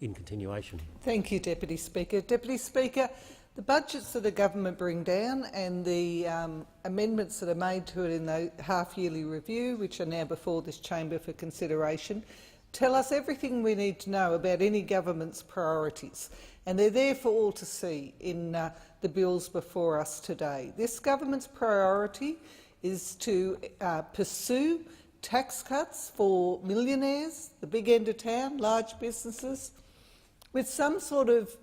in continuation. Thank you, Deputy Speaker. Deputy Speaker, the budgets that the government bring down and the amendments that are made to it in the half-yearly review, which are now before this chamber for consideration, tell us everything we need to know about any government's priorities, and they're there for all to see in the bills before us today. This government's priority is to pursue tax cuts for millionaires, the big end of town, large businesses, with some sort of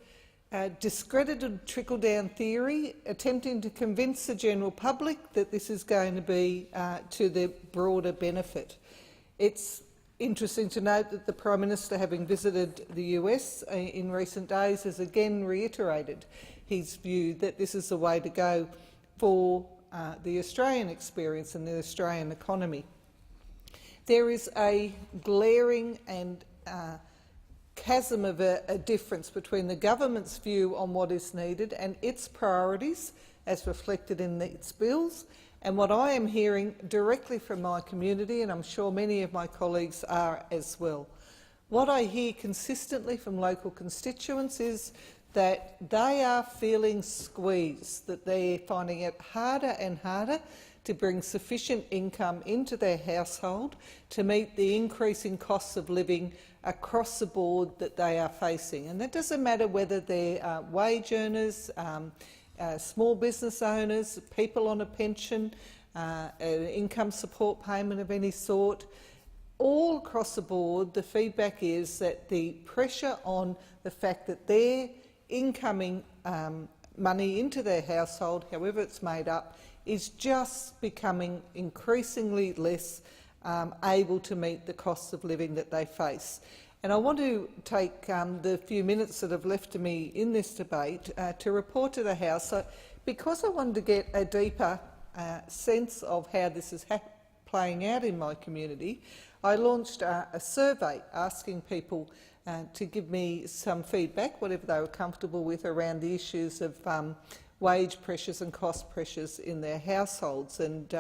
discredited trickle-down theory, attempting to convince the general public that this is going to be to their broader benefit. It's interesting to note that the Prime Minister, having visited the US in recent days, has again reiterated his view that this is the way to go for the Australian experience and the Australian economy. There is a glaring and chasm of a difference between the government's view on what is needed and its priorities, as reflected in its bills, and what I am hearing directly from my community, and I'm sure many of my colleagues are as well. What I hear consistently from local constituents is that they are feeling squeezed, that they're finding it harder and harder to bring sufficient income into their household to meet the increasing costs of living across the board that they are facing. And that doesn't matter whether they're wage earners, small business owners, people on a pension, an income support payment of any sort. All across the board, the feedback is that the pressure on the fact that their incoming money into their household, however it's made up, is just becoming increasingly less able to meet the costs of living that they face. And I want to take the few minutes that have left to me in this debate to report to the House, because I wanted to get a deeper sense of how this is playing out in my community. I launched a survey asking people to give me some feedback, whatever they were comfortable with, around the issues of wage pressures and cost pressures in their households. And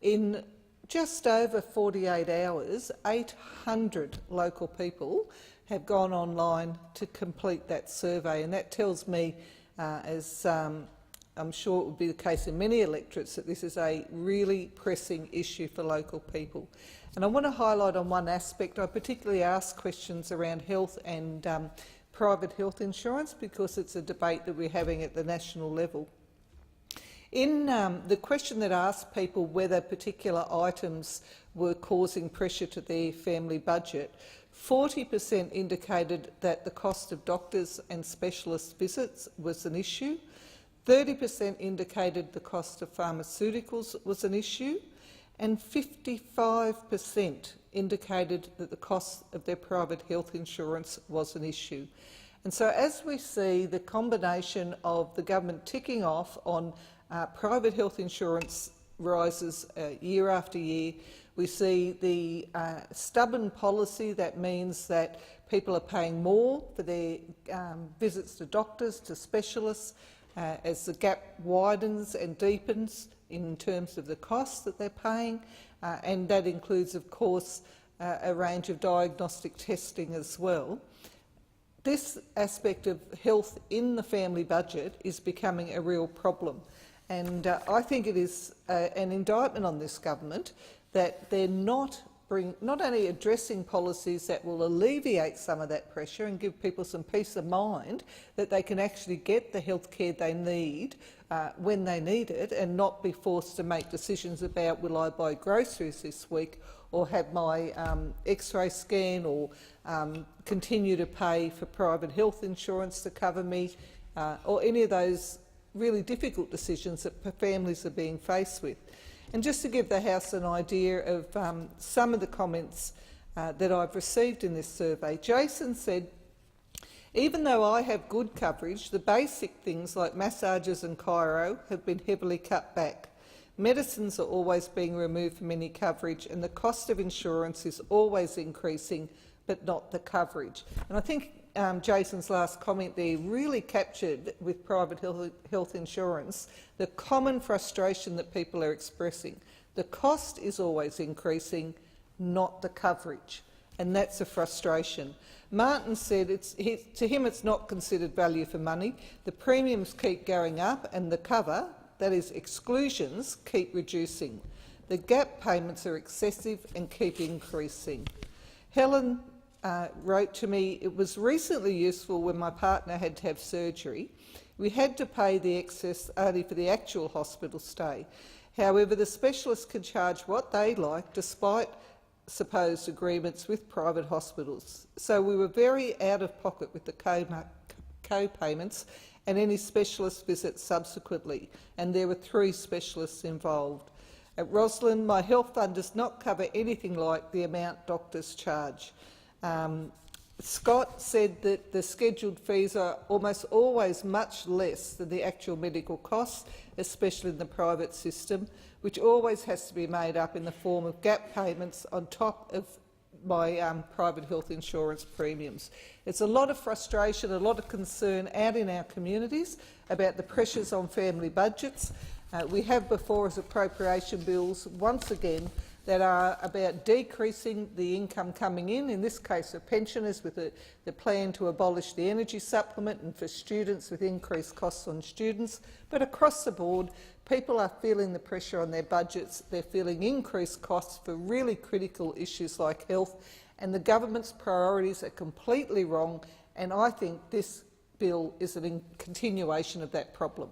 in just over 48 hours, 800 local people have gone online to complete that survey, and that tells me, as I'm sure it would be the case in many electorates, that this is a really pressing issue for local people. And I want to highlight on one aspect. I particularly asked questions around health and private health insurance because it's a debate that we're having at the national level. In the question that asked people whether particular items were causing pressure to their family budget, 40% indicated that the cost of doctors and specialist visits was an issue, 30% indicated the cost of pharmaceuticals was an issue, and 55% indicated that the cost of their private health insurance was an issue. And so as we see the combination of the government ticking off on private health insurance rises year after year, we see the stubborn policy that means that people are paying more for their visits to doctors, to specialists, as the gap widens and deepens in terms of the costs that they're paying, and that includes, of course, a range of diagnostic testing as well. This aspect of health in the family budget is becoming a real problem, and I think it is an indictment on this government that they're not only addressing policies that will alleviate some of that pressure and give people some peace of mind that they can actually get the health care they need when they need it and not be forced to make decisions about, will I buy groceries this week or have my X-ray scan or continue to pay for private health insurance to cover me, or any of those really difficult decisions that families are being faced with. And just to give the House an idea of some of the comments that I've received in this survey, Jason said, "Even though I have good coverage, the basic things like massages and chiro have been heavily cut back. Medicines are always being removed from any coverage, and the cost of insurance is always increasing, but not the coverage." And I think Jason's last comment there really captured, with private health insurance, the common frustration that people are expressing. The cost is always increasing, not the coverage. and that's a frustration. Martin said to him it's not considered value for money. The premiums keep going up and the cover, that is exclusions, keep reducing. The gap payments are excessive and keep increasing. Helen wrote to me, it was recently useful when my partner had to have surgery. We had to pay the excess only for the actual hospital stay. However, the specialists can charge what they like despite supposed agreements with private hospitals. So we were very out of pocket with the co-payments and any specialist visits subsequently, and there were 3 specialists involved. At Roslyn, my health fund does not cover anything like the amount doctors charge. Scott said that the scheduled fees are almost always much less than the actual medical costs, especially in the private system, which always has to be made up in the form of gap payments on top of my private health insurance premiums. It's a lot of frustration, a lot of concern out in our communities about the pressures on family budgets. We have before us appropriation bills, once again, that are about decreasing the income coming in this case of pensioners with the plan to abolish the energy supplement and for students with increased costs on students. But across the board, people are feeling the pressure on their budgets. They're feeling increased costs for really critical issues like health, and the government's priorities are completely wrong, and I think this bill is a continuation of that problem.